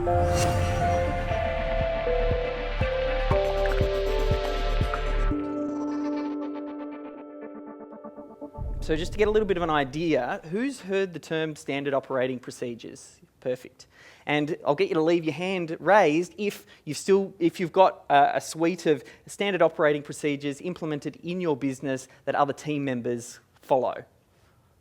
So just to get a little bit of an idea, who's heard the term standard operating procedures? Perfect. And I'll get you to leave your hand raised if you've got a suite of standard operating procedures implemented in your business that other team members follow.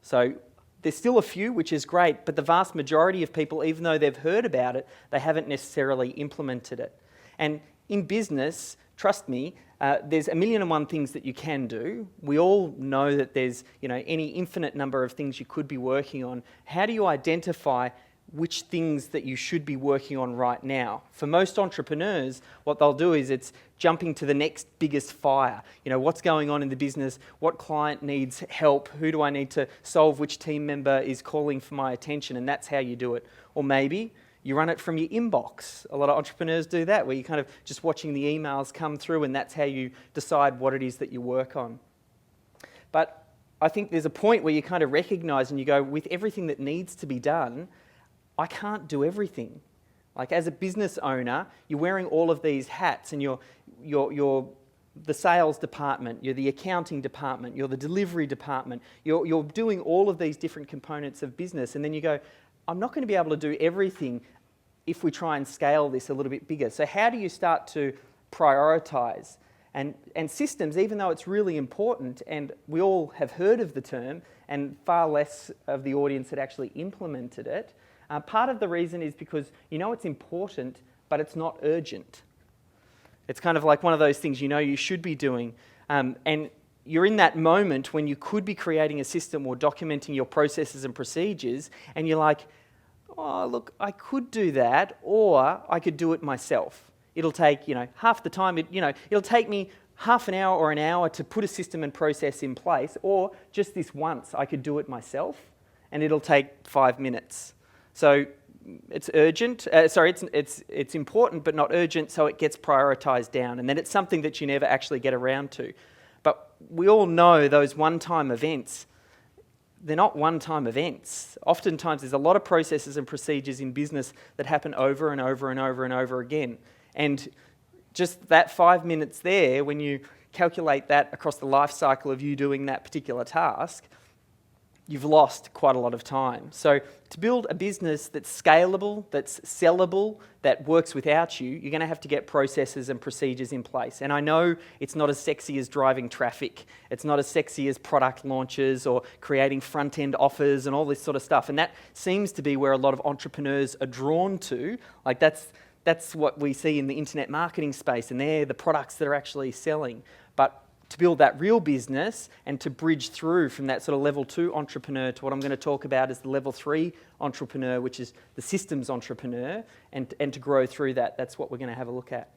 So there's still a few, which is great, but the vast majority of people, even though they've heard about it, they haven't necessarily implemented it. And in business, trust me, there's 1,000,001 things that you can do. We all know that there's any infinite number of things you could be working on. How do you identify which things that you should be working on right now? For most entrepreneurs, what they'll do is it's jumping to the next biggest fire. What's going on in the business? What client needs help? Who do I need to solve? Which team member is calling for my attention? And that's how you do it. Or maybe you run it from your inbox. A lot of entrepreneurs do that, where you're kind of just watching the emails come through, and that's how you decide what it is that you work on. But I think there's a point where you kind of recognise and you go, with everything that needs to be done, I can't do everything. Like, as a business owner, you're wearing all of these hats, and you're the sales department, you're the accounting department, you're the delivery department, you're doing all of these different components of business, and then you go, I'm not going to be able to do everything if we try and scale this a little bit bigger. So how do you start to prioritise? And systems, even though it's really important, and we all have heard of the term, and far less of the audience had actually implemented it, part of the reason is because it's important, but it's not urgent. It's kind of like one of those things you should be doing, and you're in that moment when you could be creating a system or documenting your processes and procedures, and you're like, oh, look, I could do that, or I could do it myself. It'll take, half the time, it'll take me half an hour or an hour to put a system and process in place, or just this once, I could do it myself, and it'll take 5 minutes. So it's urgent, it's important but not urgent, so it gets prioritised down, and then it's something that you never actually get around to. But we all know those one-time events, they're not one-time events. Oftentimes there's a lot of processes and procedures in business that happen over and over and over and over again. And just that 5 minutes there, when you calculate that across the life cycle of you doing that particular task, you've lost quite a lot of time. So to build a business that's scalable, that's sellable, that works without you, you're going to have to get processes and procedures in place. And I know it's not as sexy as driving traffic. It's not as sexy as product launches or creating front-end offers and all this sort of stuff. And that seems to be where a lot of entrepreneurs are drawn to. Like that's what we see in the internet marketing space, and they're the products that are actually selling. But to build that real business and to bridge through from that sort of level 2 entrepreneur to what I'm going to talk about as the level 3 entrepreneur, which is the systems entrepreneur, and to grow through that, that's what we're going to have a look at.